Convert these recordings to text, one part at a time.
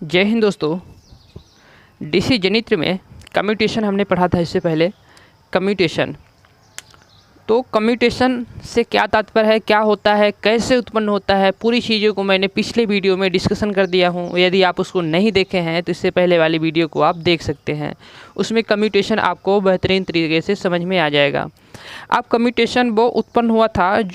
जय हिंद दोस्तों। डीसी जनित्र में कम्यूटेशन हमने पढ़ा था इससे पहले। कम्यूटेशन तो कम्यूटेशन से क्या तात्पर्य है, क्या होता है, कैसे उत्पन्न होता है, पूरी चीज़ों को मैंने पिछले वीडियो में डिस्कशन कर दिया हूँ। यदि आप उसको नहीं देखे हैं तो इससे पहले वाली वीडियो को आप देख सकते हैं। उसमें कम्यूटेशन आपको बेहतरीन तरीके से समझ में आ जाएगा। अब कम्यूटेशन वो उत्पन्न हुआ था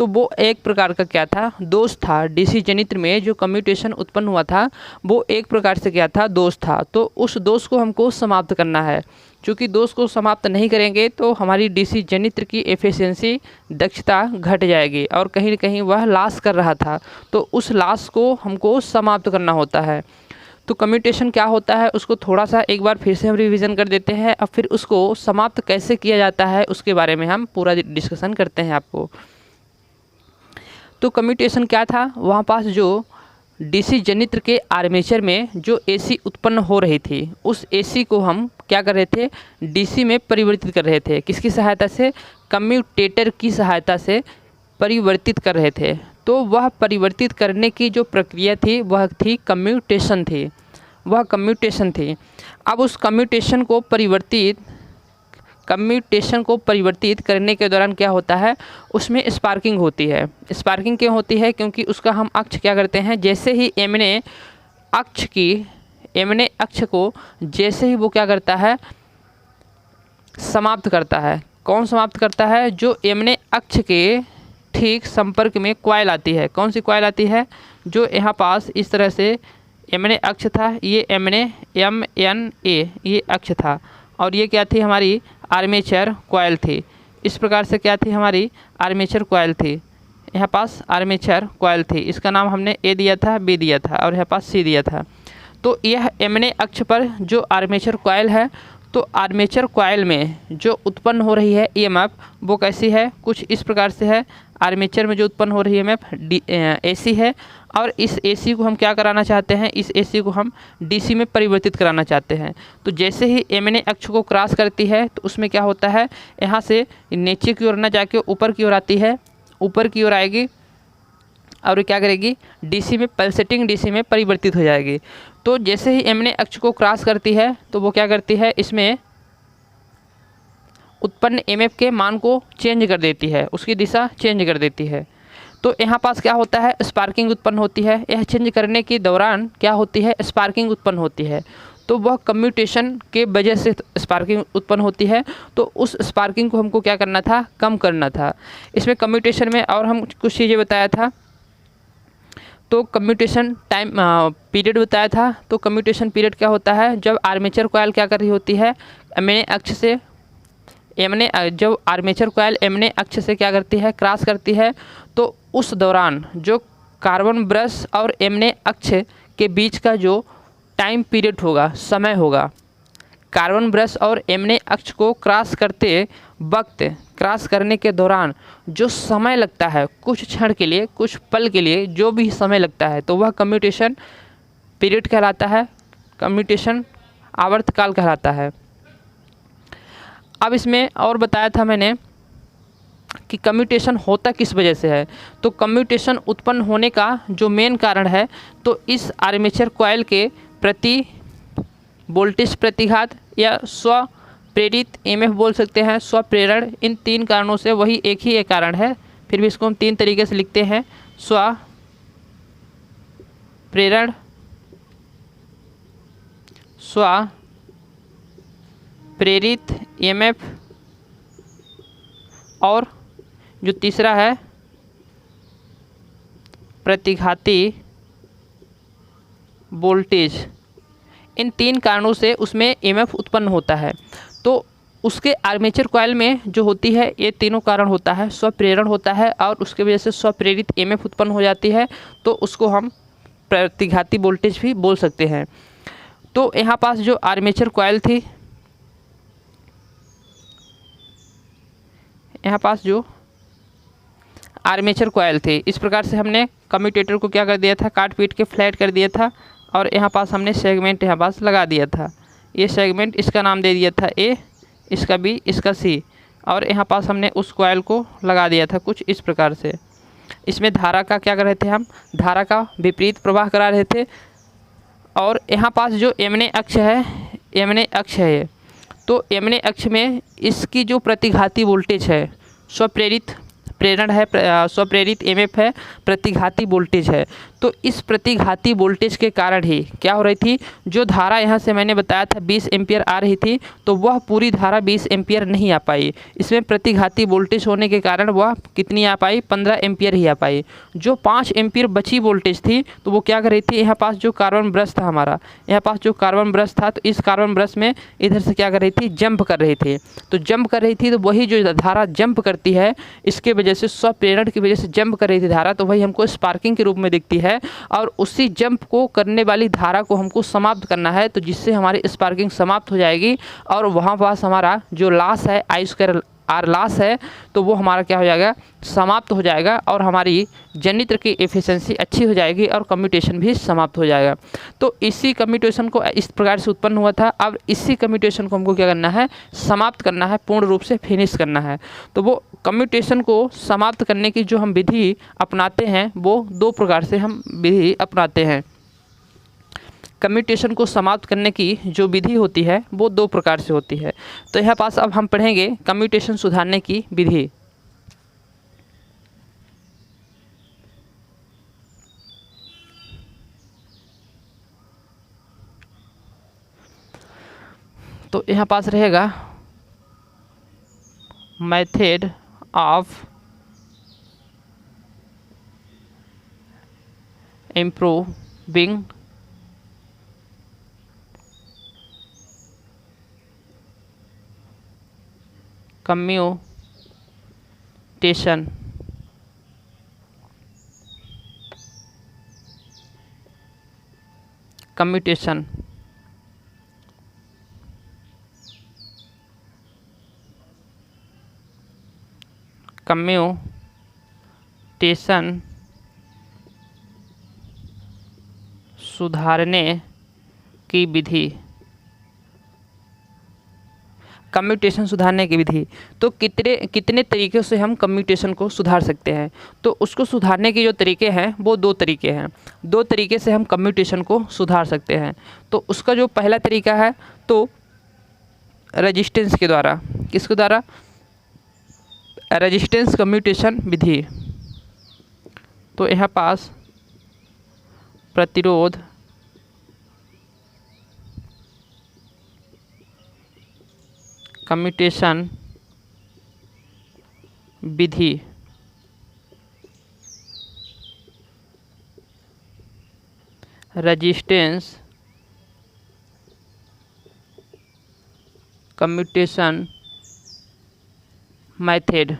वो एक प्रकार का क्या था, दोष था। डीसी जनित्र में जो कम्यूटेशन उत्पन्न हुआ था वो एक प्रकार से क्या था, दोष था। तो उस दोष को हमको समाप्त करना है। क्योंकि दोष को समाप्त नहीं करेंगे तो हमारी डीसी जनित्र की एफिशिएंसी, दक्षता घट जाएगी और कहीं न कहीं वह लॉस कर रहा था। तो उस लॉस को हमको समाप्त करना होता है। तो कम्यूटेशन क्या होता है उसको थोड़ा सा एक बार फिर से हम रिवीजन कर देते हैं और फिर उसको समाप्त कैसे किया जाता है उसके बारे में हम पूरा डिस्कशन करते हैं आपको। तो कम्यूटेशन क्या था, वहाँ पास जो डीसी जनित्र के आर्मेचर में जो एसी उत्पन्न हो रही थी, उस एसी को हम क्या कर रहे थे, डीसी में परिवर्तित कर रहे थे। किसकी सहायता से? कम्यूटेटर की सहायता से परिवर्तित कर रहे थे। तो वह परिवर्तित करने की जो प्रक्रिया थी वह थी कम्यूटेशन थी, वह कम्यूटेशन थी। अब उस कम्यूटेशन को परिवर्तित करने के दौरान क्या होता है, उसमें स्पार्किंग होती है। स्पार्किंग क्यों होती है? क्योंकि उसका हम अक्ष क्या करते हैं, जैसे ही एमने अक्ष को जैसे ही वो क्या करता है, समाप्त करता है। कौन समाप्त करता है? जो एमने अक्ष के ठीक संपर्क में कॉइल आती है। कौन सी कॉइल आती है? जो यहाँ पास इस तरह से एमने अक्ष था, ये MNA ये अक्ष था और ये क्या थी, हमारी आर्मेचर कॉइल थी। इस प्रकार से क्या थी, हमारी आर्मेचर कॉइल थी। यहाँ पास आर्मेचर कॉइल थी, इसका नाम हमने A दिया था, B दिया था और यहाँ पास C दिया था। तो यह MNA अक्ष पर जो आर्मेचर कॉइल है, तो आर्मेचर कॉइल में जो उत्पन्न हो रही है EMF वो कैसी है, कुछ इस प्रकार से है। आर्मेचर में जो उत्पन्न हो रही है EMF AC है और इस AC को हम क्या कराना चाहते हैं, इस AC को हम DC में परिवर्तित कराना चाहते हैं। तो जैसे ही MNA अक्ष को क्रॉस करती है तो उसमें क्या होता है, यहाँ से नीचे की ओर ना जाके ऊपर की ओर आती है, ऊपर की ओर आएगी और क्या करेगी, DC में पल्सेटिंग DC में परिवर्तित हो जाएगी। तो जैसे ही MNA अक्ष को क्रॉस करती है तो वो क्या करती है, इसमें उत्पन्न EMF के मान को चेंज कर देती है, उसकी दिशा चेंज कर देती है। तो यहाँ पास क्या होता है, स्पार्किंग उत्पन्न होती है। यह चेंज करने के दौरान क्या होती है, स्पार्किंग उत्पन्न होती है। तो वह कम्यूटेशन के वजह से स्पार्किंग उत्पन्न होती है। तो उस स्पार्किंग को हमको क्या करना था, कम करना था। इसमें कम्यूटेशन में और हम कुछ चीज़ें बताया था। तो कम्यूटेशन टाइम पीरियड बताया था। तो कम्यूटेशन पीरियड क्या होता है, जब आर्मेचर कॉइल क्या कर रही होती है, जब आर्मेचर कॉइल MNA अक्ष से क्या करती है, क्रॉस करती है। तो उस दौरान जो कार्बन ब्रश और MNA अक्ष के बीच का जो टाइम पीरियड होगा, समय होगा, कार्बन ब्रश और MNA अक्ष को क्रॉस करते वक्त, क्रॉस करने के दौरान जो समय लगता है, कुछ क्षण के लिए, कुछ पल के लिए जो भी समय लगता है, तो वह कम्यूटेशन पीरियड कहलाता है, कम्यूटेशन आवर्तकाल कहलाता है। अब इसमें और बताया था मैंने कि कम्यूटेशन होता किस वजह से है। तो कम्यूटेशन उत्पन्न होने का जो मेन कारण है, तो इस आर्मेचर कॉइल के प्रति वोल्टेज प्रतिघात या स्व प्रेरित EMF बोल सकते हैं, स्व प्रेरण, इन तीन कारणों से, वही एक ही एक कारण है, फिर भी इसको हम तीन तरीके से लिखते हैं, स्व प्रेरण, स्व प्रेरित EMF और जो तीसरा है प्रतिघाती वोल्टेज। इन तीन कारणों से उसमें EMF उत्पन्न होता है। तो उसके आर्मेचर कॉइल में जो होती है, ये तीनों कारण होता है, स्वप्रेरण होता है और उसके वजह से स्वप्रेरित EMF उत्पन्न हो जाती है। तो उसको हम प्रतिघाती वोल्टेज भी बोल सकते हैं। तो यहाँ पास जो आर्मेचर कॉइल थी, यहाँ पास जो आर्मेचर कॉइल थे, इस प्रकार से हमने कम्यूटेटर को क्या कर दिया था, काट पीट के फ्लैट कर दिया था और यहाँ पास हमने सेगमेंट यहाँ पास लगा दिया था। ये सेगमेंट, इसका नाम दे दिया था A, इसका B, इसका C और यहाँ पास हमने उस कॉइल को लगा दिया था कुछ इस प्रकार से। इसमें धारा का क्या कर रहे थे हम, धारा का विपरीत प्रवाह करा रहे थे और यहाँ पास जो यमने अक्ष है, यमने अक्ष है ये, तो यमने अक्ष में इसकी जो प्रतिघाती वोल्टेज है, स्वप्रेरित प्रेरण है, स्वप्रेरित एमएफ है, प्रतिघाती वोल्टेज है। तो इस प्रतिघाती वोल्टेज के कारण ही क्या हो रही थी, जो धारा यहाँ से मैंने बताया था 20 एम्पियर आ रही थी, तो वह पूरी धारा 20 एम्पियर नहीं आ पाई। इसमें प्रतिघाती वोल्टेज होने के कारण वह कितनी आ पाई, 15 एम्पियर ही आ पाई। जो 5 एम्पियर बची वोल्टेज थी, तो वो क्या कर रही थी, यहाँ पास जो कार्बन ब्रश था हमारा, यहाँ पास जो कार्बन ब्रश था, तो इस कार्बन ब्रश में इधर से क्या कर रही थी, जंप कर रही थी। तो जंप कर रही थी, तो वही जो धारा जंप करती है, इसके वजह से स्वप्रेरण की वजह से जंप कर रही थी धारा, तो वही हमको स्पार्किंग के रूप में दिखती है। और उसी जंप को करने वाली धारा को हमको समाप्त करना है, तो जिससे हमारी स्पार्किंग समाप्त हो जाएगी और वहाँ पास हमारा जो लॉस है, आई स्क्वायर आर लॉस है, तो वो हमारा क्या हो जाएगा, समाप्त हो जाएगा और हमारी जनित्र की एफिशिएंसी अच्छी हो जाएगी और कम्यूटेशन भी समाप्त हो जाएगा। तो इसी कम्यूटेशन को इस प्रकार से उत्पन्न हुआ था। अब इसी कम्यूटेशन को हमको क्या करना है, समाप्त करना है, पूर्ण रूप से फिनिश करना है। तो वो कम्यूटेशन को समाप्त करने की जो हम विधि अपनाते हैं, वो 2 प्रकार से हम विधि अपनाते हैं। कम्यूटेशन को समाप्त करने की जो विधि होती है वो 2 प्रकार से होती है। तो यहाँ पास अब हम पढ़ेंगे कम्यूटेशन सुधारने की विधि। तो यहाँ पास रहेगा method of improving commutation. Commutation commutation सुधारने की विधि। कम्यूटेशन सुधारने की विधि, तो कितने तरीक़े से हम कम्यूटेशन को सुधार सकते हैं। तो उसको सुधारने के जो तरीके हैं वो 2 तरीके हैं। 2 तरीके से हम कम्यूटेशन को सुधार सकते हैं। तो उसका जो पहला तरीका है, तो रेजिस्टेंस के द्वारा। किसके द्वारा, रेजिस्टेंस कम्यूटेशन विधि। तो यहाँ पास प्रतिरोध कम्यूटेशन विधि रेजिस्टेंस कम्यूटेशन मेथड।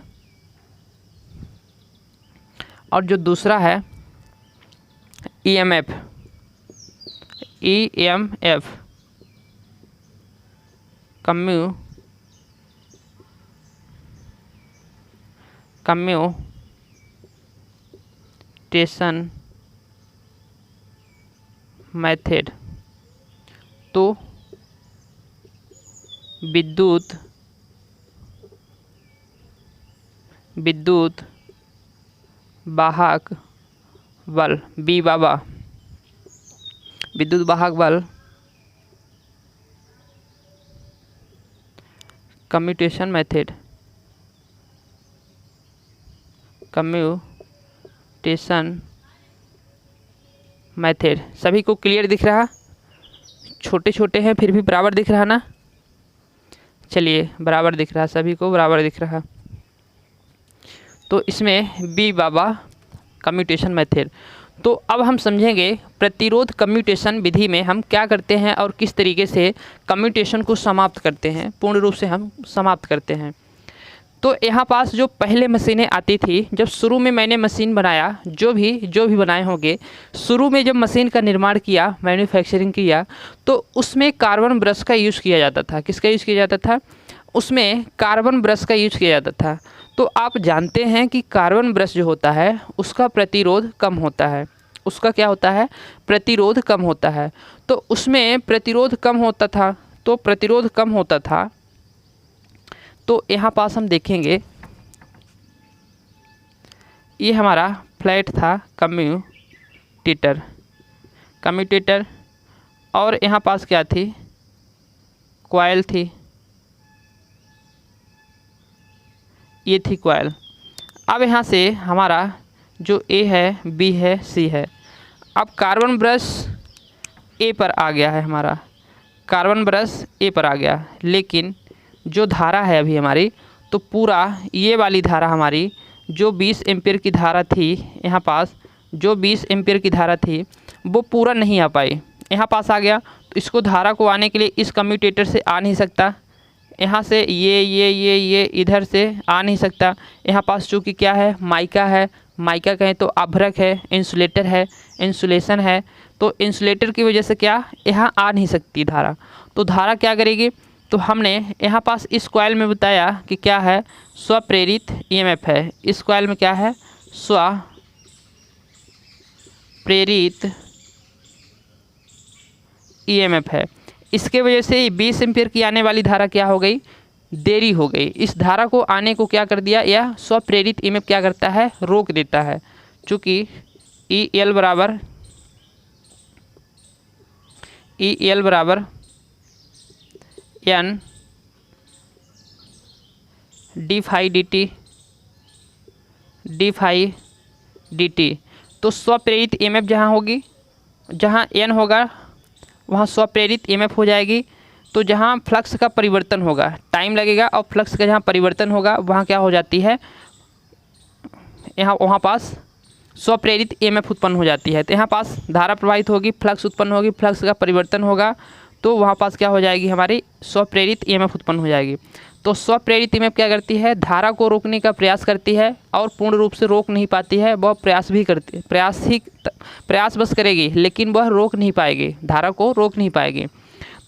और जो दूसरा है ईएमएफ कम्यूटेशन मेथड। तो विद्युत वाहक बल बी बाबा, विद्युत वाहक बल कम्यूटेशन मेथड, कम्यूटेशन मेथड। सभी को क्लियर दिख रहा, छोटे छोटे हैं फिर भी बराबर दिख रहा ना, चलिए बराबर दिख रहा, सभी को बराबर दिख रहा। तो इसमें बी बाबा कम्यूटेशन मेथड। तो अब हम समझेंगे प्रतिरोध कम्यूटेशन विधि में हम क्या करते हैं और किस तरीके से कम्यूटेशन को समाप्त करते हैं, पूर्ण रूप से हम समाप्त करते हैं। तो यहाँ पास जो पहले मशीनें आती थी, जब शुरू में मैंने मशीन बनाया, जो भी बनाए होंगे, शुरू में जब मशीन का निर्माण किया, मैन्युफैक्चरिंग किया, तो उसमें कार्बन ब्रश का यूज़ किया जाता था। किसका यूज़ किया जाता था, उसमें कार्बन ब्रश का यूज़ किया जाता था। तो आप जानते हैं कि कार्बन ब्रश जो होता है उसका प्रतिरोध कम होता है, उसका क्या होता है, प्रतिरोध कम होता है। तो उसमें प्रतिरोध कम होता था, तो प्रतिरोध कम होता था। तो यहाँ पास हम देखेंगे, ये हमारा फ्लैट था कम्यूटेटर, और यहाँ पास क्या थी, कॉइल थी, ये थी कॉइल। अब यहाँ से हमारा जो ए है, बी है, सी है। अब कार्बन ब्रश ए पर आ गया है, हमारा कार्बन ब्रश ए पर आ गया, लेकिन जो धारा है अभी हमारी, तो पूरा ये वाली धारा हमारी जो 20 एम्पीयर की धारा थी, यहाँ पास जो 20 एम्पीयर की धारा थी वो पूरा नहीं आ पाई, यहाँ पास आ गया। तो इसको धारा को आने के लिए इस कम्यूटेटर से आ नहीं सकता, यहाँ से ये इधर से आ नहीं सकता। यहाँ पास चूँकि क्या है, माइका है, माइका कहें तो आभरक है, इंसुलेटर है, इंसुलेशन है, तो इंसुलेटर की वजह से क्या यहाँ आ नहीं सकती धारा। तो धारा क्या करेगी, तो हमने यहाँ पास इस कॉइल में बताया कि क्या है, स्वप्रेरित ईएमएफ है। इस कॉइल में क्या है, स्वप्रेरित ईएमएफ है। इसके वजह से 20 एम्पीयर की आने वाली धारा क्या हो गई, देरी हो गई। इस धारा को आने को क्या कर दिया, यह स्वप्रेरित ईएमएफ क्या करता है, रोक देता है। चूँकि ई एल बराबर N D phi D T, तो स्वप्रेरित ईएमएफ जहाँ होगी, जहाँ एन होगा वहाँ स्वप्रेरित ईएमएफ हो जाएगी। तो जहाँ फ्लक्स का परिवर्तन होगा, टाइम लगेगा, और फ्लक्स का जहाँ परिवर्तन होगा वहाँ क्या हो जाती है, वहाँ पास स्वप्रेरित ईएमएफ उत्पन्न हो जाती है। तो यहाँ पास धारा प्रवाहित होगी, फ्लक्स उत्पन्न होगी, फ्लक्स का परिवर्तन होगा, तो वहाँ पास क्या हो जाएगी, हमारी स्वप्रेरित ईएमएफ उत्पन्न हो जाएगी। तो स्वप्रेरित ईएमएफ क्या करती है, धारा को रोकने का प्रयास करती है, और पूर्ण रूप से रोक नहीं पाती है, वह प्रयास भी करती है, प्रयास बस करेगी, लेकिन वह रोक नहीं पाएगी, धारा को रोक नहीं पाएगी।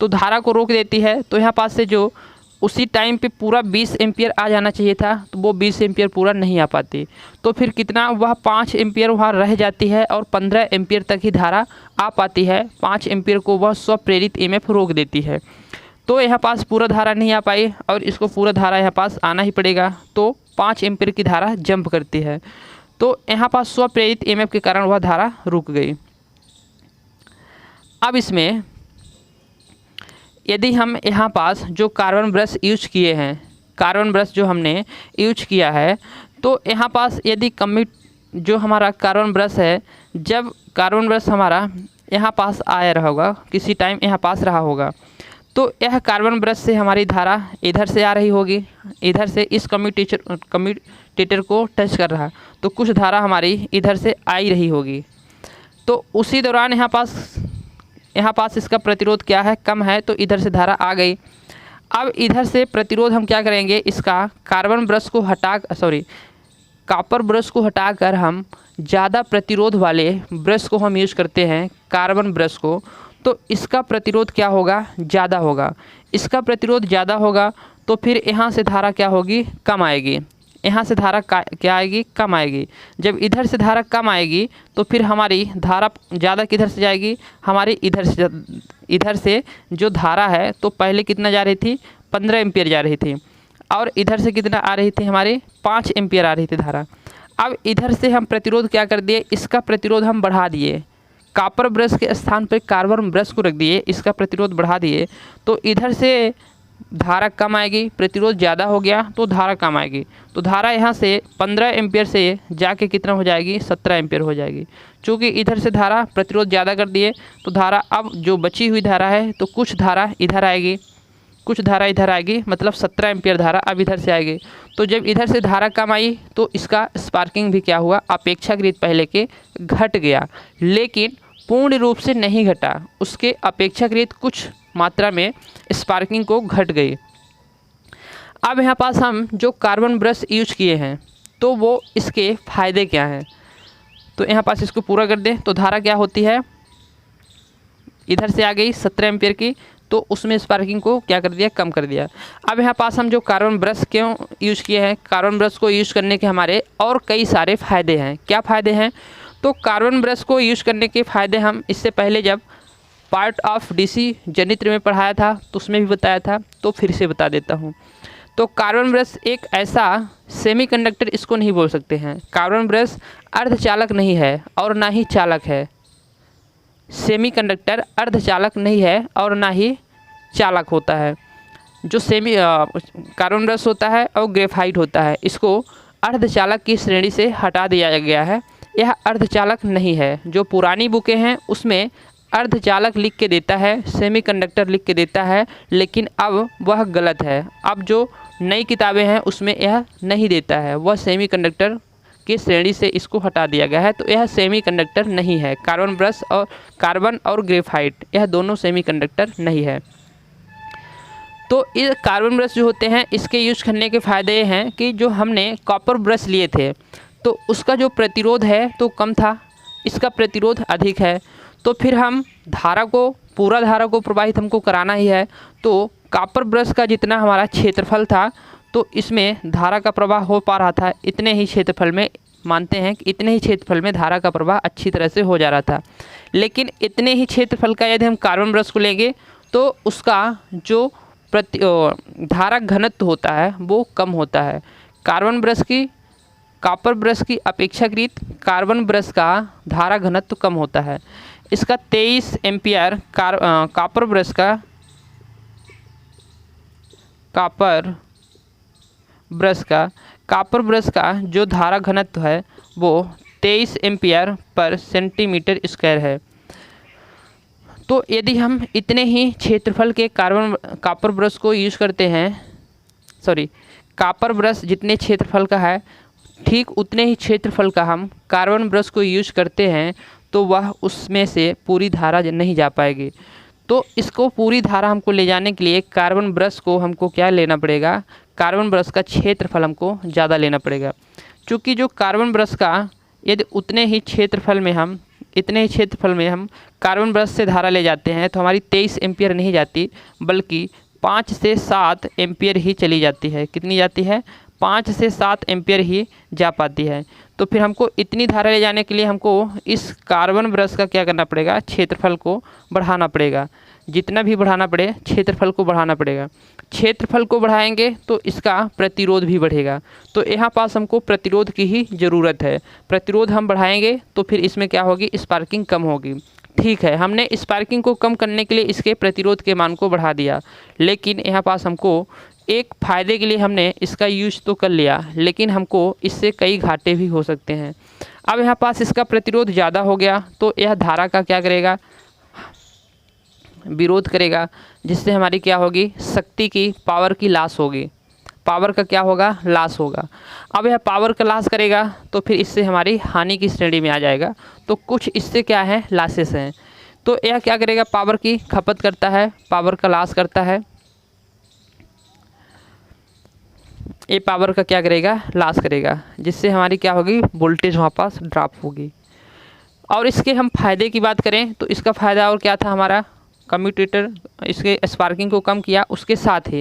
तो धारा को रोक देती है। तो यहाँ पास से जो उसी टाइम पे पूरा 20 एम्पियर आ जाना चाहिए था, तो वो 20 एम्पियर पूरा नहीं आ पाती। तो फिर कितना, वह 5 एम्पियर वहाँ रह जाती है, और 15 एम्पियर तक ही धारा आ पाती है। 5 एम्पियर को वह स्वप्रेरित ईएमएफ रोक देती है। तो यहाँ पास पूरा धारा नहीं आ पाई, और इसको पूरा धारा यहाँ पास आना ही पड़ेगा। तो 5 एम्पियर की धारा जंप करती है, तो यहाँ पास स्वप्रेरित ईएमएफ के कारण वह धारा रुक गई। अब इसमें यदि हम यहाँ पास जो कार्बन ब्रश यूज किए हैं, कार्बन ब्रश जो हमने यूज किया है, तो यहाँ पास यदि जो हमारा कार्बन ब्रश है, जब कार्बन ब्रश हमारा यहाँ पास आया रहा होगा, किसी टाइम यहाँ पास रहा होगा, तो यह कार्बन ब्रश से हमारी धारा इधर से आ रही होगी, इधर से इस कम्यूटेटर को टच कर रहा, तो कुछ धारा हमारी इधर से आ ही रही होगी। तो उसी दौरान यहाँ पास इसका प्रतिरोध क्या है, कम है, तो इधर से धारा आ गई। अब इधर से प्रतिरोध हम क्या करेंगे, इसका कॉपर ब्रश को हटाकर हम ज़्यादा प्रतिरोध वाले ब्रश को हम यूज करते हैं, कार्बन ब्रश को, तो इसका प्रतिरोध क्या होगा, ज़्यादा होगा। इसका प्रतिरोध ज़्यादा होगा, तो फिर यहाँ से धारा क्या होगी, कम आएगी। यहाँ से धारा क्या आएगी, कम आएगी। जब इधर से धारा कम आएगी, तो फिर हमारी धारा ज़्यादा किधर से जाएगी, हमारी इधर से जो धारा है, तो पहले कितना जा रही थी, 15 एम्पियर जा रही थी, और इधर से कितना आ रही थी, हमारी 5 एम्पियर आ रही थी धारा। अब इधर से हम प्रतिरोध क्या कर दिए, इसका प्रतिरोध हम बढ़ा दिए, कॉपर ब्रश के स्थान पर कार्बन ब्रश को रख दिए, इसका प्रतिरोध बढ़ा दिए, तो इधर से धारा कम आएगी, प्रतिरोध ज़्यादा हो गया तो धारा कम आएगी। तो धारा यहाँ से 15 एम्पियर से जाके कितना हो जाएगी, 17 एम्पियर हो जाएगी। चूँकि इधर से धारा प्रतिरोध ज़्यादा कर दिए, तो धारा अब जो बची हुई धारा है, तो कुछ धारा इधर आएगी, कुछ धारा इधर आएगी, मतलब 17 एम्पियर धारा अब इधर से आएगी। तो जब इधर से धारा कम आई, तो इसका स्पार्किंग भी क्या हुआ, अपेक्षाकृत पहले के घट गया, लेकिन पूर्ण रूप से नहीं घटा, उसके अपेक्षाकृत कुछ मात्रा में स्पार्किंग को घट गई। अब यहाँ पास हम जो कार्बन ब्रश यूज किए हैं, तो वो इसके फ़ायदे क्या हैं, तो यहाँ पास इसको पूरा कर दें, तो धारा क्या होती है, इधर से आ गई 17 एम्पियर की, तो उसमें स्पार्किंग को क्या कर दिया, कम कर दिया। अब यहाँ पास हम जो कार्बन ब्रश क्यों यूज किए हैं, कार्बन ब्रश को यूज करने के हमारे और कई सारे फ़ायदे हैं। क्या फ़ायदे हैं, तो कार्बन ब्रश को यूज करने के फ़ायदे हम इससे पहले जब पार्ट ऑफ डीसी जनित्र में पढ़ाया था, तो उसमें भी बताया था, तो फिर से बता देता हूँ। तो कार्बन ब्रश एक ऐसा सेमीकंडक्टर, इसको नहीं बोल सकते हैं, कार्बन ब्रश अर्धचालक नहीं है और ना ही चालक है। सेमीकंडक्टर अर्धचालक नहीं है और ना ही चालक होता है। जो कार्बन ब्रश होता है और ग्रेफाइट होता है, इसको अर्धचालक की श्रेणी से हटा दिया गया है। यह अर्धचालक नहीं है। जो पुरानी बुकें हैं उसमें अर्धचालक लिख के देता है, सेमीकंडक्टर लिख के देता है, लेकिन अब वह गलत है। अब जो नई किताबें हैं उसमें यह नहीं देता है, वह सेमीकंडक्टर की श्रेणी से इसको हटा दिया गया है। तो यह सेमीकंडक्टर नहीं है। कार्बन और ग्रेफाइट यह दोनों सेमीकंडक्टर नहीं है। तो ये कार्बन ब्रश जो होते हैं इसके यूज करने के फ़ायदे ये हैं कि जो हमने कॉपर ब्रश लिए थे तो उसका जो प्रतिरोध है तो कम था, इसका प्रतिरोध अधिक है। तो फिर हम पूरा धारा को प्रवाहित हमको कराना ही है, तो कॉपर ब्रश का जितना हमारा क्षेत्रफल था तो इसमें धारा का प्रवाह हो पा रहा था, इतने ही क्षेत्रफल में मानते हैं कि इतने ही क्षेत्रफल में धारा का प्रवाह अच्छी तरह से हो जा रहा था। लेकिन इतने ही क्षेत्रफल का यदि हम कार्बन ब्रश को लेंगे तो उसका जो धारा घनत्व होता है वो कम होता है। कॉपर ब्रश की अपेक्षाकृत कार्बन ब्रश का धारा घनत्व कम होता है। इसका 23 एम्पियर कॉपर ब्रश का जो धारा घनत्व है वो 23 एम्पियर पर सेंटीमीटर स्क्वायर है। तो यदि हम इतने ही क्षेत्रफल के कॉपर ब्रश को यूज़ करते हैं, कॉपर ब्रश जितने क्षेत्रफल का है ठीक उतने ही क्षेत्रफल का हम कार्बन ब्रश को यूज करते हैं तो वह उसमें से पूरी धारा नहीं जा पाएगी। तो इसको पूरी धारा हमको ले जाने के लिए कार्बन ब्रश को हमको क्या लेना पड़ेगा, कार्बन ब्रश का क्षेत्रफल हमको ज़्यादा लेना पड़ेगा। क्योंकि जो कार्बन ब्रश का यदि इतने ही क्षेत्रफल में हम कार्बन ब्रश से धारा ले जाते हैं तो हमारी 23 एम्पियर नहीं जाती बल्कि 5 से 7 एम्पियर ही चली जाती है। कितनी जाती है? 5 से 7 एम्पियर ही जा पाती है। तो फिर हमको इतनी धारा ले जाने के लिए हमको इस कार्बन ब्रश का क्या करना पड़ेगा, क्षेत्रफल को बढ़ाना पड़ेगा। जितना भी बढ़ाना पड़े क्षेत्रफल को बढ़ाना पड़ेगा। क्षेत्रफल को बढ़ाएंगे तो इसका प्रतिरोध भी बढ़ेगा। तो यहाँ पास हमको प्रतिरोध की ही ज़रूरत है। प्रतिरोध हम बढ़ाएंगे तो फिर इसमें क्या होगी, स्पार्किंग कम होगी। ठीक है, हमने स्पार्किंग को कम करने के लिए इसके प्रतिरोध के मान को बढ़ा दिया, लेकिन यहाँ पास हमको एक फ़ायदे के लिए हमने इसका यूज तो कर लिया, लेकिन हमको इससे कई घाटे भी हो सकते हैं। अब यहाँ पास इसका प्रतिरोध ज़्यादा हो गया तो यह धारा का क्या करेगा, विरोध करेगा, जिससे हमारी क्या होगी, शक्ति की पावर की लॉस होगी। पावर का क्या होगा, लॉस होगा। अब यह पावर का लॉस करेगा तो फिर इससे हमारी हानि की श्रेणी में आ जाएगा। तो कुछ इससे क्या है, लॉसेस हैं। तो यह क्या करेगा, पावर की खपत करता है, पावर का लॉस करता है। ये पावर का क्या करेगा, लॉस करेगा, जिससे हमारी क्या होगी, वोल्टेज वहाँ पास ड्रॉप होगी। और इसके हम फ़ायदे की बात करें तो इसका फ़ायदा और क्या था, हमारा कम्यूटेटर इसके स्पार्किंग को कम किया। उसके साथ ही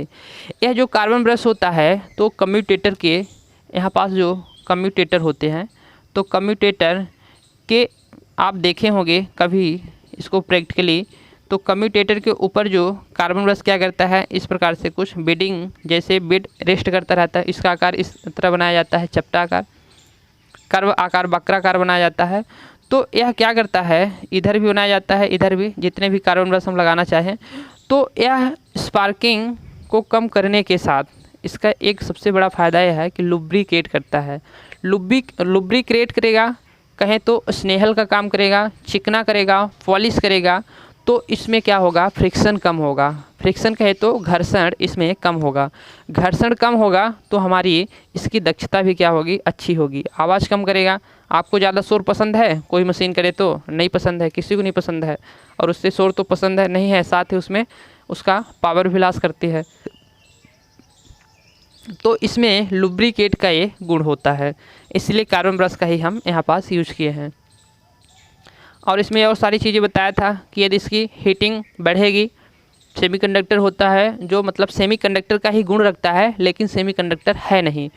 यह जो कार्बन ब्रश होता है तो कम्यूटेटर के यहाँ पास जो कम्यूटेटर होते हैं तो कम्यूटेटर के आप देखे होंगे कभी इसको प्रैक्टिकली, तो कम्यूटेटर के ऊपर जो कार्बन ब्रश क्या करता है, इस प्रकार से कुछ बीडिंग जैसे बीड रेस्ट करता रहता है। इसका आकार इस तरह बनाया जाता है, चपटा आकार, कर्व आकार, वक्राकार बनाया जाता है। तो यह क्या करता है, इधर भी बनाया जाता है, इधर भी, जितने भी कार्बन ब्रश हम लगाना चाहें। तो यह स्पार्किंग को कम करने के साथ इसका एक सबसे बड़ा फ़ायदा यह है कि लुब्रिकेट करता है। लुब्रिकेट करेगा, कहें तो स्नेहल का काम करेगा, चिकना करेगा, पॉलिश करेगा। तो इसमें क्या होगा, फ्रिक्शन कम होगा। फ्रिक्शन कहे तो घर्षण इसमें कम होगा। घर्षण कम होगा तो हमारी इसकी दक्षता भी क्या होगी, अच्छी होगी। आवाज़ कम करेगा। आपको ज़्यादा शोर पसंद है, कोई मशीन करे तो नहीं पसंद है, किसी को नहीं पसंद है, और उससे शोर तो पसंद है नहीं है, साथ ही उसमें उसका पावर भी लॉस करती है। तो इसमें लुब्रिकेट का ये गुण होता है, इसलिए कार्बन ब्रश का ही हम यहाँ पास यूज किए हैं। और इसमें और सारी चीज़ें बताया था कि यदि इसकी हीटिंग बढ़ेगी, सेमीकंडक्टर होता है जो मतलब सेमीकंडक्टर का ही गुण रखता है लेकिन सेमीकंडक्टर है नहीं।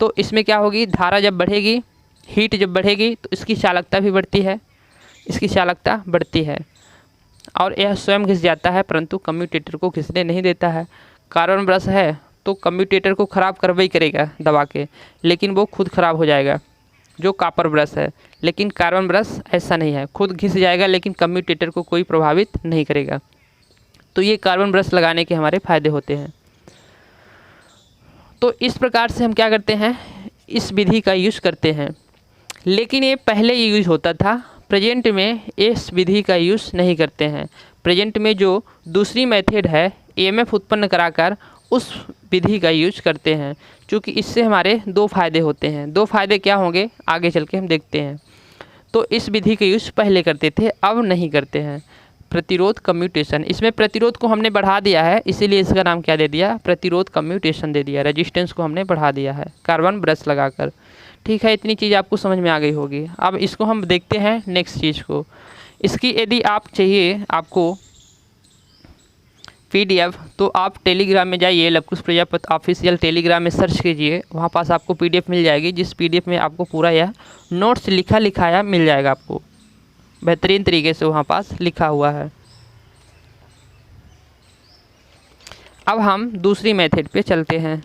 तो इसमें क्या होगी, धारा जब बढ़ेगी, हीट जब बढ़ेगी तो इसकी चालकता भी बढ़ती है, इसकी चालकता बढ़ती है। और यह स्वयं घिस जाता है परंतु कम्यूटेटर को घिसने नहीं देता है। कार्बन ब्रश है तो कम्यूटेटर को ख़राब करवा ही करेगा दबा के, लेकिन वो खुद ख़राब हो जाएगा। जो कॉपर ब्रश है, लेकिन कार्बन ब्रश ऐसा नहीं है, खुद घिस जाएगा लेकिन कम्यूटेटर को कोई प्रभावित नहीं करेगा। तो ये कार्बन ब्रश लगाने के हमारे फ़ायदे होते हैं। तो इस प्रकार से हम क्या करते हैं, इस विधि का यूज़ करते हैं। लेकिन ये पहले यूज होता था, प्रेजेंट में इस विधि का यूज़ नहीं करते हैं। प्रेजेंट में जो दूसरी मेथड है ईएमएफ उत्पन्न कराकर, उस विधि का यूज करते हैं, क्योंकि इससे हमारे दो फायदे होते हैं। दो फायदे क्या होंगे आगे चल के हम देखते हैं। तो इस विधि का यूज पहले करते थे, अब नहीं करते हैं। प्रतिरोध कम्यूटेशन, इसमें प्रतिरोध को हमने बढ़ा दिया है, इसीलिए इसका नाम क्या दे दिया, प्रतिरोध कम्यूटेशन दे दिया। रेजिस्टेंस को हमने बढ़ा दिया है कार्बन ब्रश लगाकर। ठीक है, इतनी चीज़ आपको समझ में आ गई होगी। अब इसको हम देखते हैं नेक्स्ट चीज़ को। इसकी यदि आप चाहिए आपको पीडीएफ, तो आप टेलीग्राम में जाइए, लवकुश प्रजापति ऑफिशियल टेलीग्राम में सर्च कीजिए, वहाँ पास आपको पीडीएफ मिल जाएगी, जिस पीडीएफ में आपको पूरा यह नोट्स लिखाया मिल जाएगा। आपको बेहतरीन तरीके से वहाँ पास लिखा हुआ है। अब हम दूसरी मेथड पे चलते हैं।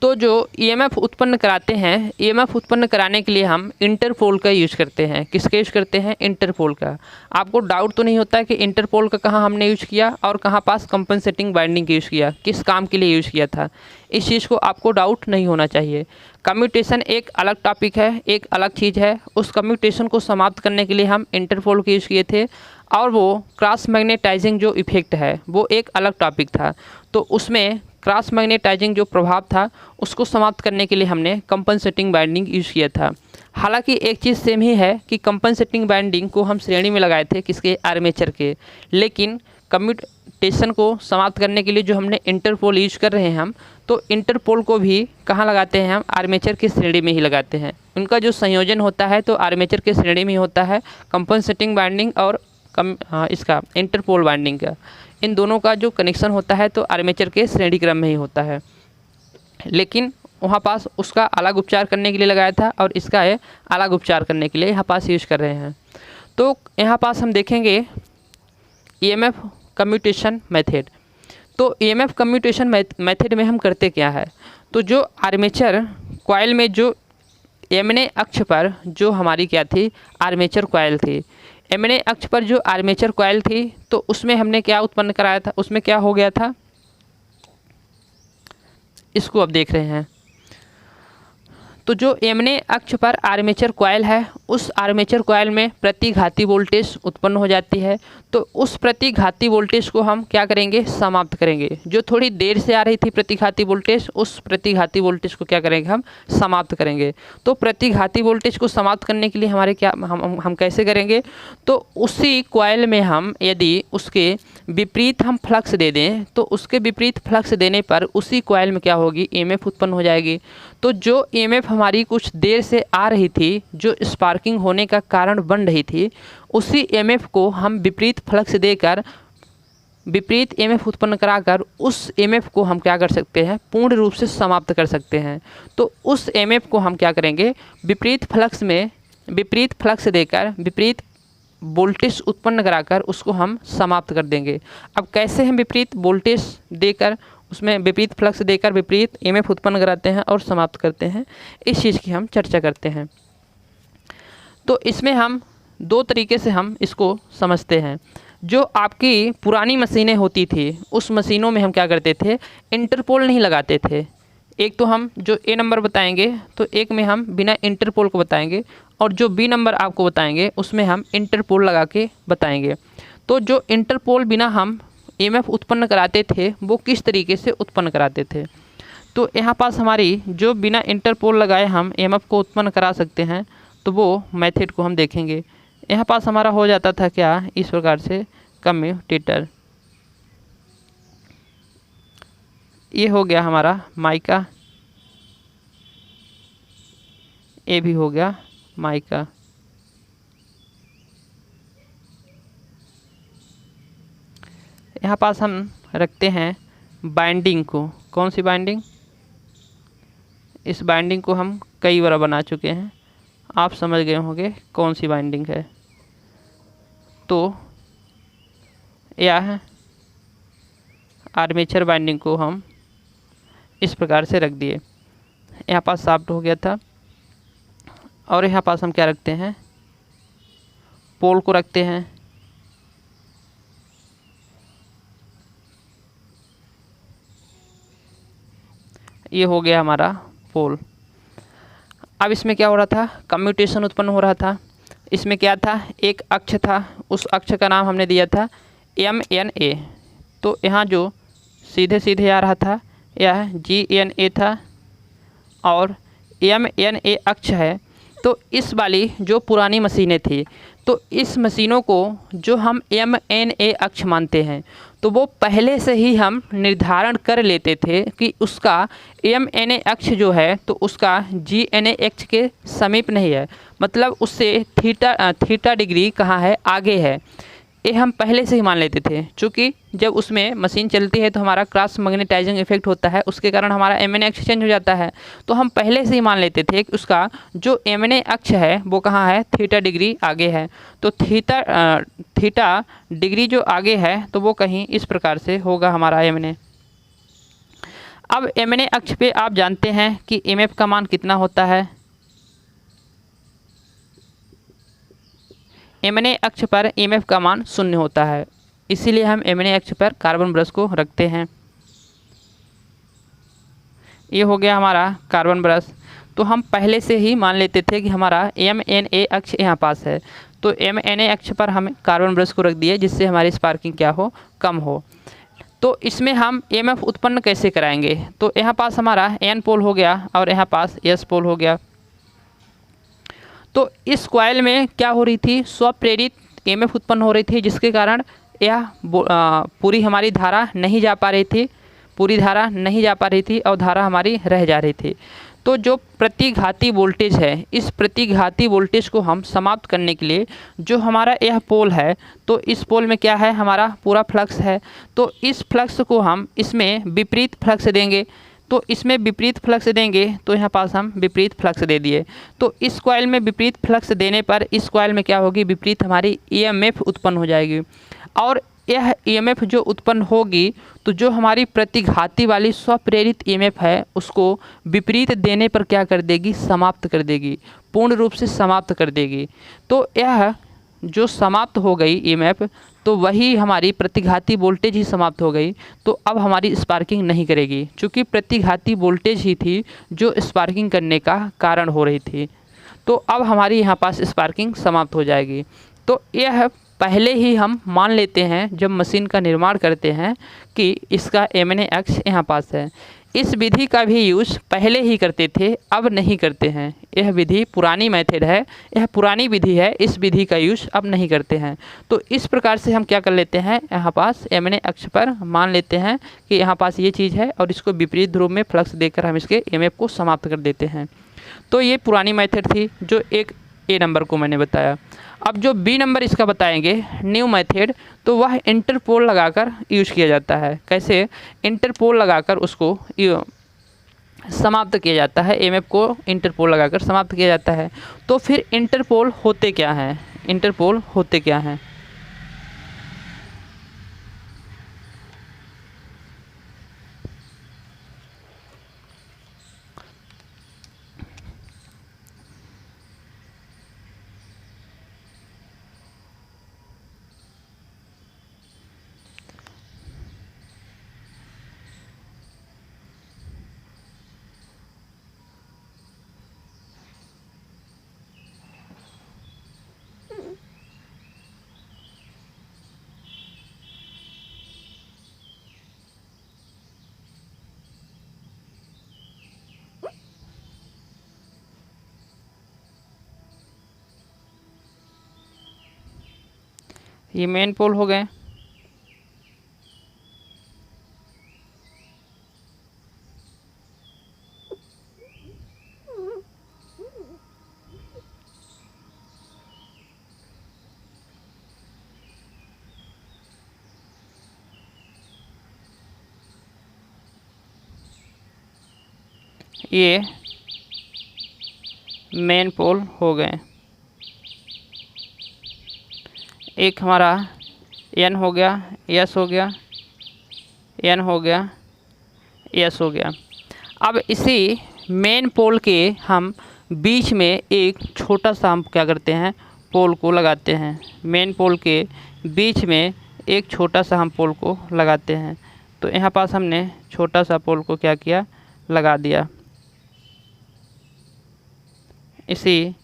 तो जो ईएमएफ उत्पन्न कराते हैं, ईएमएफ उत्पन्न कराने के लिए हम इंटरपोल का यूज़ करते हैं। किसका यूज़ करते हैं, इंटरपोल का। आपको डाउट तो नहीं होता है कि इंटरपोल का कहाँ हमने यूज़ किया और कहाँ पास कंपनसेटिंग बाइंडिंग का यूज़ किया, किस काम के लिए यूज़ किया था। इस चीज़ को आपको डाउट नहीं होना चाहिए। कम्यूटेशन एक अलग टॉपिक है, एक अलग चीज़ है। उस कम्यूटेशन को समाप्त करने के लिए हम इंटरपोल का यूज़ किए थे, और वो क्रॉस मैग्नेटाइजिंग जो इफेक्ट है वो एक अलग टॉपिक था। तो उसमें क्रॉस मैग्नेटाइजिंग जो प्रभाव था उसको समाप्त करने के लिए हमने कंपनसेटिंग बाइंडिंग यूज़ किया था। हालांकि एक चीज़ सेम ही है कि कंपनसेटिंग बाइंडिंग को हम श्रेणी में लगाए थे, किसके, आर्मेचर के। लेकिन कम्यूटेशन को समाप्त करने के लिए जो हमने इंटरपोल यूज कर रहे हैं हम, तो इंटरपोल को भी कहाँ लगाते हैं हम, आर्मेचर की श्रेणी में ही लगाते हैं। उनका जो संयोजन होता है तो आर्मेचर के श्रेणी में ही होता है, कंपनसेटिंग बाइंडिंग और इसका इंटरपोल बाइंडिंग का। इन दोनों का जो कनेक्शन होता है तो आर्मेचर के श्रेणी क्रम में ही होता है। लेकिन वहाँ पास उसका अलग उपचार करने के लिए लगाया था और इसका है अलग उपचार करने के लिए यहाँ पास यूज कर रहे हैं। तो यहाँ पास हम देखेंगे ईएमएफ कम्यूटेशन मेथड। तो ईएमएफ कम्यूटेशन मेथड में हम करते क्या है, तो जो आर्मेचर कॉइल में जो एमने अक्ष पर जो हमारी क्या थी, आर्मेचर कॉइल थी, एमने अक्ष पर जो आर्मेचर कॉइल थी, तो उसमें हमने क्या उत्पन्न कराया था, उसमें क्या हो गया था, इसको अब देख रहे हैं। तो जो एमने अक्ष पर आर्मेचर कॉइल है, उस आर्मेचर कॉइल में प्रतिघाती वोल्टेज उत्पन्न हो जाती है। तो उस प्रतिघाती वोल्टेज को हम क्या करेंगे, समाप्त करेंगे। जो थोड़ी देर से आ रही थी प्रतिघाती वोल्टेज, उस प्रतिघाती वोल्टेज को क्या करेंगे, हम समाप्त करेंगे। तो प्रतिघाती वोल्टेज को समाप्त करने के लिए हमारे क्या हम कैसे करेंगे, तो उसी कॉइल में हम यदि उसके विपरीत हम फ्लक्स दे दें, तो उसके विपरीत फ्लक्स देने पर उसी कॉइल में क्या होगी, ईएमएफ उत्पन्न हो जाएगी। तो जो ईएमएफ हमारी कुछ देर से आ रही थी, जो स्पार्किंग होने का कारण बन रही थी, उसी ईएमएफ को हम विपरीत फ्लक्स देकर विपरीत ईएमएफ उत्पन्न कराकर उस ईएमएफ को हम क्या कर सकते हैं, पूर्ण रूप से समाप्त कर सकते हैं। तो उस ईएमएफ को हम क्या करेंगे, विपरीत फ्लक्स देकर विपरीत वोल्टेज उत्पन्न कराकर उसको हम समाप्त कर देंगे। अब कैसे हम विपरीत वोल्टेज देकर उसमें विपरीत फ्लक्स देकर विपरीत ईएमएफ उत्पन्न कराते हैं और समाप्त करते हैं, इस चीज़ की हम चर्चा करते हैं। तो इसमें हम दो तरीके से हम इसको समझते हैं। जो आपकी पुरानी मशीनें होती थी, उस मशीनों में हम क्या करते थे, इंटरपोल नहीं लगाते थे। एक तो हम जो ए नंबर बताएंगे, तो एक में हम बिना इंटरपोल को बताएंगे, और जो बी नंबर आपको बताएंगे उसमें हम इंटरपोल लगा के बताएंगे। तो जो इंटरपोल बिना हम ईएमएफ उत्पन्न कराते थे, वो किस तरीके से उत्पन्न कराते थे, तो यहाँ पास हमारी जो बिना इंटरपोल लगाए हम ईएमएफ को उत्पन्न करा सकते हैं, तो वो मेथड को हम देखेंगे। यहाँ पास हमारा हो जाता था क्या, इस प्रकार से कम्यूटेटर। ये हो गया हमारा माइका, ये भी हो गया माइका। यहाँ पास हम रखते हैं बाइंडिंग को। कौन सी बाइंडिंग, इस बाइंडिंग को हम कई बार बना चुके हैं, आप समझ गए होंगे कौन सी बाइंडिंग है। तो यह आर्मेचर बाइंडिंग को हम इस प्रकार से रख दिए। यहाँ पास शाफ्ट हो गया था, और यहाँ पास हम क्या रखते हैं, पोल को रखते हैं। ये हो गया हमारा पोल। अब इसमें क्या हो रहा था, कम्यूटेशन उत्पन्न हो रहा था। इसमें क्या था, एक अक्ष था, उस अक्ष का नाम हमने दिया था MNA। तो यहाँ जो सीधे सीधे आ रहा था यह GNA था, और MNA अक्ष है। तो इस वाली जो पुरानी मशीनें थी, तो इस मशीनों को जो हम MNA अक्ष मानते हैं, तो वो पहले से ही हम निर्धारण कर लेते थे कि उसका MNA अक्ष जो है तो उसका GNA अक्ष के समीप नहीं है, मतलब उससे थीटा डिग्री कहाँ है, आगे है। ये हम पहले से ही मान लेते थे, क्योंकि जब उसमें मशीन चलती है तो हमारा क्रॉस मैग्नेटाइजिंग इफेक्ट होता है, उसके कारण हमारा MNA अक्ष चेंज हो जाता है। तो हम पहले से ही मान लेते थे कि उसका जो MNA अक्ष है वो कहाँ है, थीटा डिग्री आगे है। तो थीटा डिग्री जो आगे है तो वो कहीं इस प्रकार से होगा हमारा MNA। अब MNA अक्ष पे आप जानते हैं कि MF का मान कितना होता है। MNA अक्ष पर EMF का मान 0 होता है, इसीलिए हम MNA अक्ष पर कार्बन ब्रश को रखते हैं। ये हो गया हमारा कार्बन ब्रश। तो हम पहले से ही मान लेते थे कि हमारा MNA अक्ष यहाँ पास है, तो MNA अक्ष पर हम कार्बन ब्रश को रख दिए, जिससे हमारी स्पार्किंग क्या हो, कम हो। तो इसमें हम EMF उत्पन्न कैसे कराएंगे, तो यहाँ पास हमारा N पोल हो गया और यहाँ पास S पोल हो गया। तो इस कॉइल में क्या हो रही थी, स्वप्रेरित EMF उत्पन्न हो रही थी, जिसके कारण यह पूरी हमारी धारा नहीं जा पा रही थी, पूरी धारा नहीं जा पा रही थी और धारा हमारी रह जा रही थी। तो जो प्रतिघाती वोल्टेज है, इस प्रतिघाती वोल्टेज को हम समाप्त करने के लिए जो हमारा यह पोल है, तो इस पोल में क्या है, हमारा पूरा फ्लक्स है। तो इस फ्लक्स को हम इसमें विपरीत फ्लक्स देंगे, तो इसमें विपरीत फ्लक्स देंगे, तो यहाँ पास हम विपरीत फ्लक्स दे दिए। तो इस कॉइल में विपरीत फ्लक्स देने पर इस कॉइल में क्या होगी, विपरीत हमारी EMF उत्पन्न हो जाएगी। और यह EMF जो उत्पन्न होगी, तो जो हमारी प्रतिघाती वाली स्वप्रेरित EMF है उसको विपरीत देने पर क्या कर देगी, समाप्त कर देगी, पूर्ण रूप से समाप्त कर देगी। तो यह जो समाप्त हो गई EMF, तो वही हमारी प्रतिघाती वोल्टेज ही समाप्त हो गई। तो अब हमारी स्पार्किंग नहीं करेगी, क्योंकि प्रतिघाती वोल्टेज ही थी जो स्पार्किंग करने का कारण हो रही थी। तो अब हमारी यहाँ पास स्पार्किंग समाप्त हो जाएगी। तो यह पहले ही हम मान लेते हैं जब मशीन का निर्माण करते हैं कि इसका MNA अक्ष यहाँ पास है। इस विधि का भी यूज़ पहले ही करते थे, अब नहीं करते हैं। यह विधि पुरानी मेथड है, यह पुरानी विधि है, इस विधि का यूज़ अब नहीं करते हैं। तो इस प्रकार से हम क्या कर लेते हैं, यहाँ पास MNA अक्ष पर मान लेते हैं कि यहाँ पास ये चीज़ है, और इसको विपरीत ध्रुव में फ्लक्स देकर हम इसके EMF को समाप्त कर देते हैं। तो ये पुरानी मेथड थी, जो एक A नंबर को मैंने बताया। अब जो B नंबर इसका बताएंगे, न्यू मेथड, तो वह इंटरपोल लगाकर यूज़ किया जाता है। कैसे, इंटरपोल लगाकर उसको समाप्त किया जाता है, EMF को इंटरपोल लगाकर समाप्त किया जाता है। तो फिर इंटरपोल होते क्या हैं, इंटरपोल होते क्या हैं। ये मेन पोल हो गए। ये मेन पोल हो गए। एक हमारा N हो गया, S हो गया, N हो गया, S हो गया। अब इसी मेन पोल के हम बीच में एक छोटा सा हम क्या करते हैं, पोल को लगाते हैं। मेन पोल के बीच में एक छोटा सा हम पोल को लगाते हैं। तो यहाँ पास हमने छोटा सा पोल को क्या किया, लगा दिया। इसी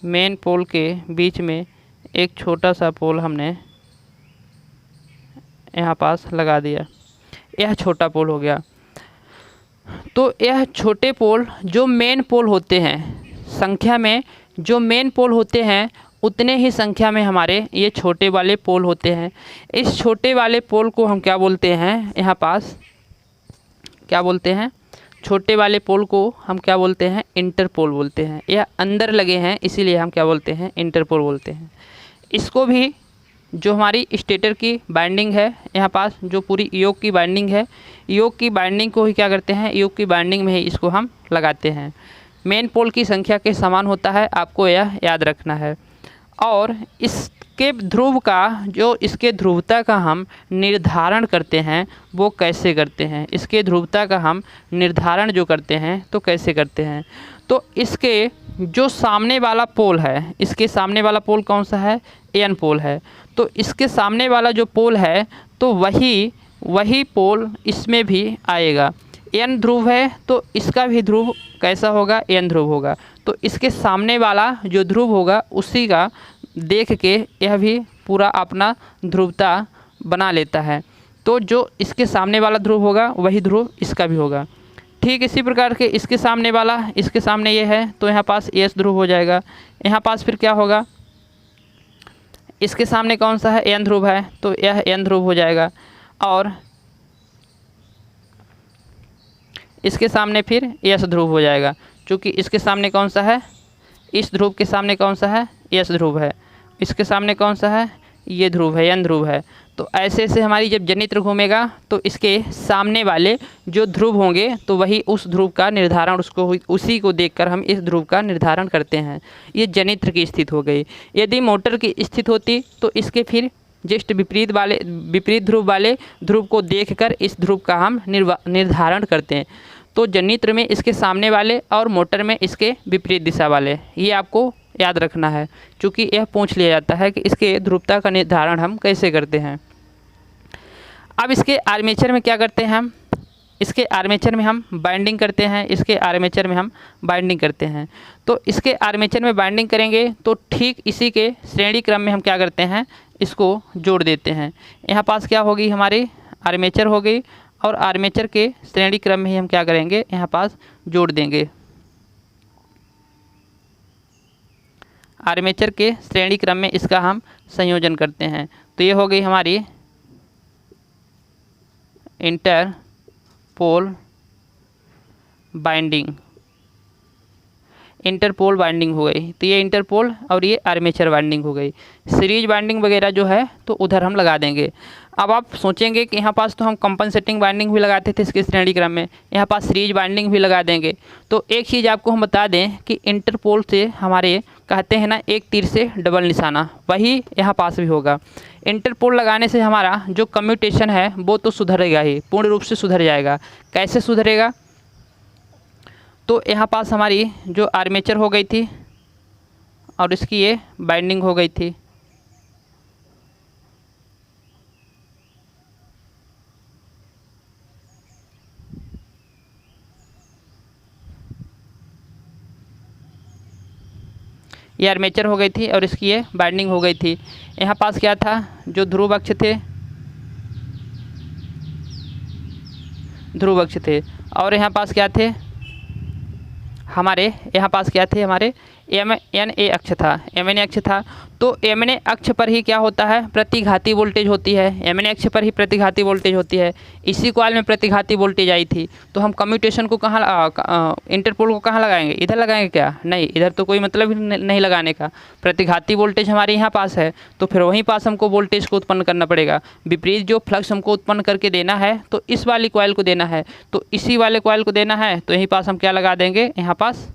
मेन पोल के बीच में एक छोटा सा पोल हमने यहाँ पास लगा दिया। यह छोटा पोल हो गया। तो यह छोटे पोल जो मेन पोल होते हैं, संख्या में जो मेन पोल होते हैं उतने ही संख्या में हमारे ये छोटे वाले पोल होते हैं। इस छोटे वाले पोल को हम क्या बोलते हैं, यहाँ पास क्या बोलते हैं, छोटे वाले पोल को हम क्या बोलते हैं, इंटरपोल बोलते हैं। यह अंदर लगे हैं इसीलिए हम क्या बोलते हैं, इंटरपोल बोलते हैं। इसको भी जो हमारी स्टेटर की बाइंडिंग है, यहाँ पास जो पूरी योक की बाइंडिंग है, योक की बाइंडिंग को ही क्या करते हैं, योक की बाइंडिंग में ही इसको हम लगाते हैं। मेन पोल की संख्या के समान होता है, आपको यह याद रखना है। और इसके ध्रुव का जो इसके ध्रुवता का हम निर्धारण करते हैं वो कैसे करते हैं, इसके ध्रुवता का हम निर्धारण जो करते हैं तो कैसे करते हैं। तो इसके जो सामने वाला पोल है, इसके सामने वाला पोल कौन सा है, एन पोल है। तो इसके सामने वाला जो पोल है तो वही पोल इसमें भी आएगा। एन ध्रुव है तो इसका भी ध्रुव कैसा होगा, एन ध्रुव होगा। तो इसके सामने वाला जो ध्रुव होगा उसी का देख के यह भी पूरा अपना ध्रुवता बना लेता है। तो जो इसके सामने वाला ध्रुव होगा वही ध्रुव इसका भी होगा। ठीक इसी प्रकार के इसके सामने वाला, इसके सामने ये है तो यहाँ पास एस ध्रुव हो जाएगा। यहाँ पास फिर क्या होगा, इसके सामने कौन सा है, एन ध्रुव है तो यह एन ध्रुव हो जाएगा। और इसके सामने फिर एस ध्रुव हो जाएगा, क्योंकि इसके सामने कौन सा है, इस ध्रुव के सामने कौन सा है, एस ध्रुव है। इसके सामने कौन सा है, ये ध्रुव है, एन ध्रुव है। तो ऐसे ऐसे हमारी जब जनित्र घूमेगा तो इसके सामने वाले जो ध्रुव होंगे तो वही उस ध्रुव का निर्धारण, उसको उसी को देखकर हम इस ध्रुव का निर्धारण करते हैं। ये जनित्र की स्थिति हो गई। यदि मोटर की स्थिति होती तो इसके फिर जस्ट विपरीत ध्रुव वाले ध्रुव को देखकर इस ध्रुव का हम निर्धारण करते हैं। तो जनित्र में इसके सामने वाले और मोटर में इसके विपरीत दिशा वाले, ये आपको याद रखना है, क्योंकि यह पूछ लिया जाता है कि इसके ध्रुवता का निर्धारण हम कैसे करते हैं। अब इसके आर्मेचर में क्या करते हैं हम, इसके आर्मेचर में हम बाइंडिंग करते हैं। इसके आर्मेचर में हम बाइंडिंग करते हैं। तो इसके आर्मेचर में बाइंडिंग करेंगे तो ठीक इसी के श्रेणी क्रम में हम क्या करते हैं, इसको जोड़ देते हैं। यहाँ पास क्या होगी, हमारी आर्मेचर हो गई और आर्मेचर के श्रेणी क्रम में ही हम क्या करेंगे, यहाँ पास जोड़ देंगे। आर्मेचर के श्रेणी क्रम में इसका हम संयोजन करते हैं। तो ये हो गई हमारी इंटरपोल बाइंडिंग, इंटरपोल बाइंडिंग हो गई। तो ये इंटरपोल और ये आर्मेचर बाइंडिंग हो गई। सीरीज बाइंडिंग वगैरह जो है तो उधर हम लगा देंगे। अब आप सोचेंगे कि यहाँ पास तो हम कंपनसेटिंग बाइंडिंग भी लगाते थे इसके श्रेणी क्रम में, यहाँ पास सीरीज बाइंडिंग भी लगा देंगे। तो एक चीज़ आपको हम बता दें कि इंटरपोल से हमारे कहते हैं ना, एक तीर से डबल निशाना, वही यहाँ पास भी होगा। इंटरपोल लगाने से हमारा जो कम्यूटेशन है वो तो सुधरेगा ही, पूर्ण रूप से सुधर जाएगा। कैसे सुधरेगा, तो यहाँ पास हमारी जो आर्मेचर हो गई थी और इसकी ये बाइंडिंग हो गई थी। ये आर्मेचर हो गई थी और इसकी ये बाइंडिंग हो गई थी। यहाँ पास क्या था, जो ध्रुव अक्ष थे, ध्रुव अक्ष थे, और यहाँ पास क्या थे हमारे, यहाँ पास क्या थे हमारे MNA अक्ष था, MNA अक्ष था। तो MNA अक्ष पर ही क्या होता है, प्रतिघाती वोल्टेज होती है। MNA अक्ष पर ही प्रतिघाती वोल्टेज होती है। इसी कॉइल में प्रतिघाती वोल्टेज आई थी। तो हम कम्यूटेशन को कहाँ, इंटरपोल को कहाँ लगाएंगे, इधर लगाएंगे क्या, नहीं, इधर तो कोई मतलब ही नहीं लगाने का। प्रतिघाती वोल्टेज हमारे यहाँ पास है तो फिर वहीं पास हमको वोल्टेज को उत्पन्न करना पड़ेगा। विपरीत जो फ्लक्स हमको उत्पन्न करके देना है तो इस वाली कॉइल को देना है, तो इसी वाले कॉइल को देना है। तो यहीं पास हम क्या लगा देंगे, यहाँ पास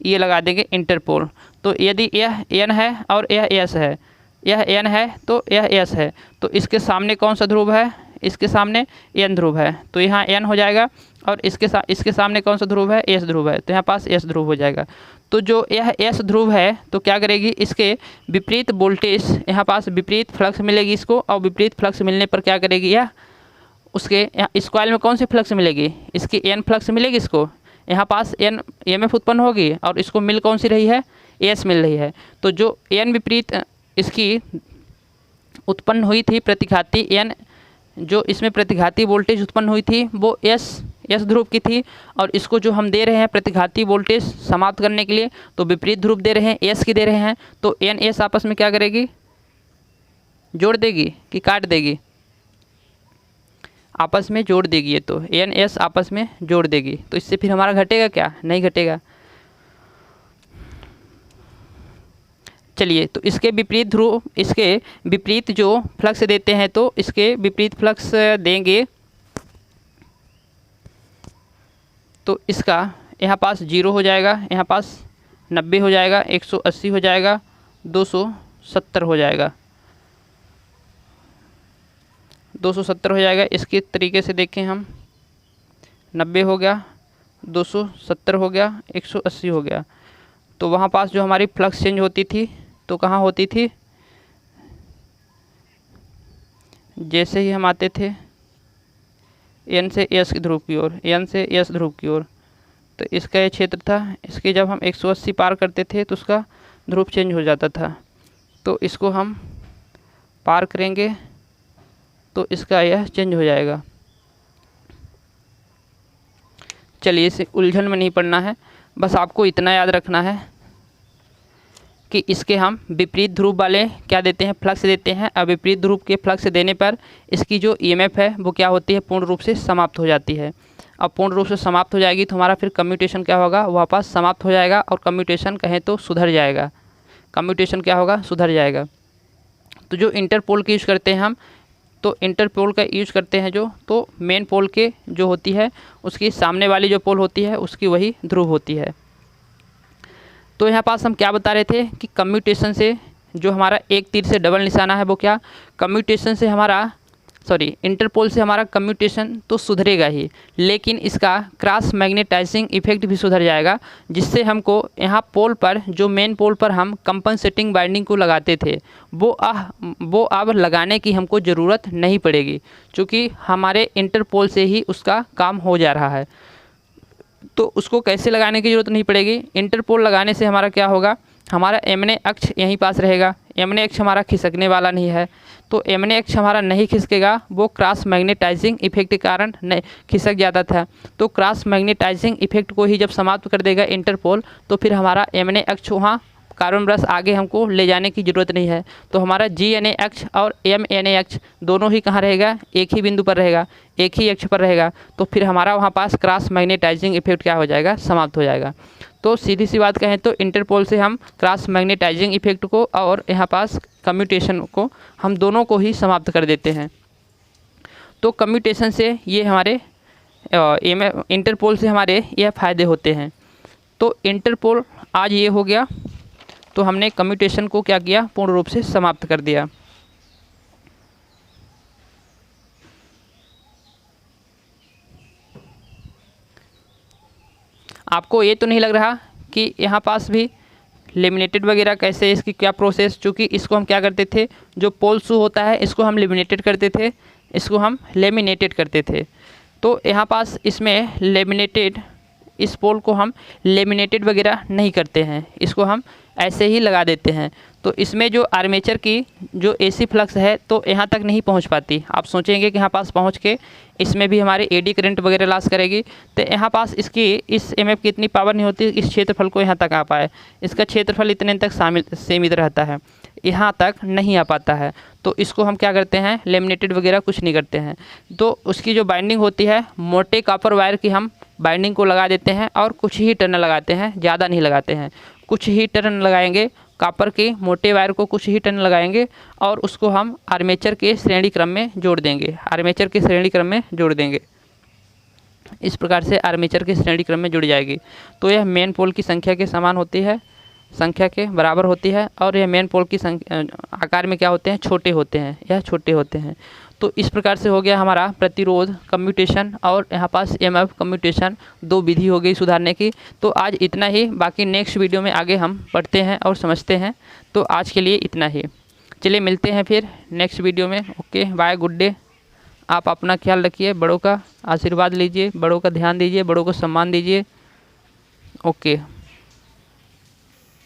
ये लगा देंगे इंटरपोल। तो यदि यह एन है और यह एस है, यह एन है तो यह एस है, तो इसके सामने कौन सा ध्रुव है, इसके सामने n ध्रुव है, तो यहाँ n हो जाएगा, और इसके सामने कौन सा ध्रुव है, s ध्रुव है, तो यहाँ पास s ध्रुव हो जाएगा। तो जो यह s ध्रुव है तो क्या करेगी, इसके विपरीत वोल्टेज, यहाँ पास विपरीत फ्लक्स मिलेगी इसको, और विपरीत फ्लक्स मिलने पर क्या करेगी, यह उसके इस कॉइल में कौन सी फ्लक्स मिलेगी, इसकी n फ्लक्स मिलेगी इसको, यहाँ पास n EMF उत्पन्न होगी, और इसको मिल कौन सी रही है, s मिल रही है। तो जो n विपरीत इसकी उत्पन्न हुई थी प्रतिघाती n, जो इसमें प्रतिघाती वोल्टेज उत्पन्न हुई थी वो s ध्रुव की थी, और इसको जो हम दे रहे हैं प्रतिघाती वोल्टेज समाप्त करने के लिए तो विपरीत ध्रुव दे रहे हैं, s की दे रहे हैं, तो n s आपस में क्या करेगी, जोड़ देगी कि काट देगी, आपस में जोड़ देगी, ये तो n s आपस में जोड़ देगी। तो इससे फिर हमारा घटेगा क्या, नहीं घटेगा। चलिए, तो इसके विपरीत ध्रुव, इसके विपरीत जो फ्लक्स देते हैं तो इसके विपरीत फ्लक्स देंगे तो इसका यहाँ पास 0 हो जाएगा, यहाँ पास 90 हो जाएगा, 180 हो जाएगा, 270 हो जाएगा, 270 हो जाएगा। इसके तरीके से देखें हम, 90 हो गया, 270 हो गया, 180 हो गया। तो वहाँ पास जो हमारी फ्लक्स चेंज होती थी तो कहाँ होती थी, जैसे ही हम आते थे n से s ध्रुव की ओर, n से s ध्रुव की ओर, तो इसका ये क्षेत्र था, इसके जब हम 180 पार करते थे तो उसका ध्रुव चेंज हो जाता था। तो इसको हम पार करेंगे तो इसका यह चेंज हो जाएगा। चलिए, इसे उलझन में नहीं पड़ना है, बस आपको इतना याद रखना है कि इसके हम विपरीत ध्रुव वाले क्या देते हैं, फ्लक्स देते हैं, और विपरीत ध्रुव के फ्लक्स देने पर इसकी जो EMF है वो क्या होती है, पूर्ण रूप से समाप्त हो जाती है। अब पूर्ण रूप से समाप्त हो जाएगी तो हमारा फिर कम्यूटेशन क्या होगा, वापस समाप्त हो जाएगा, और कम्यूटेशन कहें तो सुधर जाएगा, कम्यूटेशन क्या होगा, सुधर जाएगा। तो जो इंटरपोल का यूज करते हैं हम, तो इंटरपोल का यूज करते हैं जो, तो मेन पोल के जो होती है उसकी सामने वाली जो पोल होती है उसकी वही ध्रुव होती है। तो यहाँ पास हम क्या बता रहे थे कि कम्यूटेशन से जो हमारा एक तीर से डबल निशाना है वो क्या, कम्यूटेशन से हमारा, सॉरी, इंटरपोल से हमारा कम्यूटेशन तो सुधरेगा ही, लेकिन इसका क्रॉस मैग्नेटाइजिंग इफेक्ट भी सुधर जाएगा, जिससे हमको यहाँ पोल पर, जो मेन पोल पर हम कंपनसेटिंग बाइंडिंग को लगाते थे वो अब लगाने की हमको ज़रूरत नहीं पड़ेगी, क्योंकि हमारे इंटरपोल से ही उसका काम हो जा रहा है। तो उसको कैसे लगाने की ज़रूरत नहीं पड़ेगी, इंटरपोल लगाने से हमारा क्या होगा, हमारा एमने अक्ष यहीं पास रहेगा, एमने अक्ष हमारा खिसकने वाला नहीं है, तो एमने अक्ष हमारा नहीं खिसकेगा, वो क्रॉस मैग्नेटाइजिंग इफेक्ट के कारण नहीं खिसक जाता था। तो क्रॉस मैग्नेटाइजिंग इफेक्ट को ही जब समाप्त कर देगा इंटरपोल तो फिर हमारा एमने अक्ष वहाँ कार्बन ब्रश आगे हमको ले जाने की ज़रूरत नहीं है। तो हमारा GNA अक्ष और MNA अक्ष दोनों ही कहाँ रहेगा, एक ही बिंदु पर रहेगा, एक ही अक्ष पर रहेगा। तो फिर हमारा वहाँ पास क्रॉस मैग्नेटाइजिंग इफेक्ट क्या हो जाएगा, समाप्त हो जाएगा। तो सीधी सी बात कहें तो इंटरपोल से हम क्रॉस मैग्नेटाइजिंग इफेक्ट को और यहाँ पास कम्यूटेशन को, हम दोनों को ही समाप्त कर देते हैं। तो कम्यूटेशन से ये हमारे इंटरपोल से हमारे यह फ़ायदे होते हैं। तो इंटरपोल आज ये हो गया, तो हमने कम्यूटेशन को क्या किया, पूर्ण रूप से समाप्त कर दिया। आपको ये तो नहीं लग रहा कि यहाँ पास भी लेमिनेटेड वगैरह कैसे, इसकी क्या प्रोसेस, चूँकि इसको हम क्या करते थे, जो पोल शू होता है इसको हम लेमिनेटेड करते थे, इसको हम लेमिनेटेड करते थे। तो यहाँ पास इसमें लेमिनेटेड, इस पोल को हम लेमिनेटेड वगैरह नहीं करते हैं, इसको हम ऐसे ही लगा देते हैं। तो इसमें जो आर्मेचर की जो AC फ्लक्स है तो यहाँ तक नहीं पहुँच पाती। आप सोचेंगे कि यहाँ पास पहुँच के इसमें भी हमारे AD करंट वगैरह लॉस करेगी, तो यहाँ पास इसकी इस MF की इतनी पावर नहीं होती इस क्षेत्रफल को यहाँ तक आ पाए, इसका क्षेत्रफल इतने तक सीमित रहता है, यहाँ तक नहीं आ पाता है। तो इसको हम क्या करते हैं, लेमिनेटेड वगैरह कुछ नहीं करते हैं। तो उसकी जो बाइंडिंग होती है, मोटे कॉपर वायर की हम बाइंडिंग को लगा देते हैं और कुछ ही टर्न लगाते हैं, ज़्यादा नहीं लगाते हैं, कुछ ही टर्न लगाएंगे, कॉपर के मोटे वायर को कुछ ही टर्न लगाएंगे और उसको हम आर्मेचर के श्रेणी क्रम में जोड़ देंगे, आर्मेचर के श्रेणी क्रम में जोड़ देंगे। इस प्रकार से आर्मेचर के श्रेणी क्रम में जुड़ जाएगी। तो यह मेन पोल की संख्या के समान होती है, संख्या के बराबर होती है, और यह मेन पोल की आकार में क्या होते हैं, छोटे होते हैं, यह छोटे होते हैं। तो इस प्रकार से हो गया हमारा प्रतिरोध कम्यूटेशन और यहाँ पास EMF कम्यूटेशन, 2 विधि हो गई सुधारने की। तो आज इतना ही, बाकी नेक्स्ट वीडियो में आगे हम पढ़ते हैं और समझते हैं। तो आज के लिए इतना ही, चलिए मिलते हैं फिर नेक्स्ट वीडियो में। Okay bye, good day. आप अपना ख्याल रखिए, बड़ों का आशीर्वाद लीजिए, बड़ों का ध्यान दीजिए, बड़ों को सम्मान दीजिए। ओके।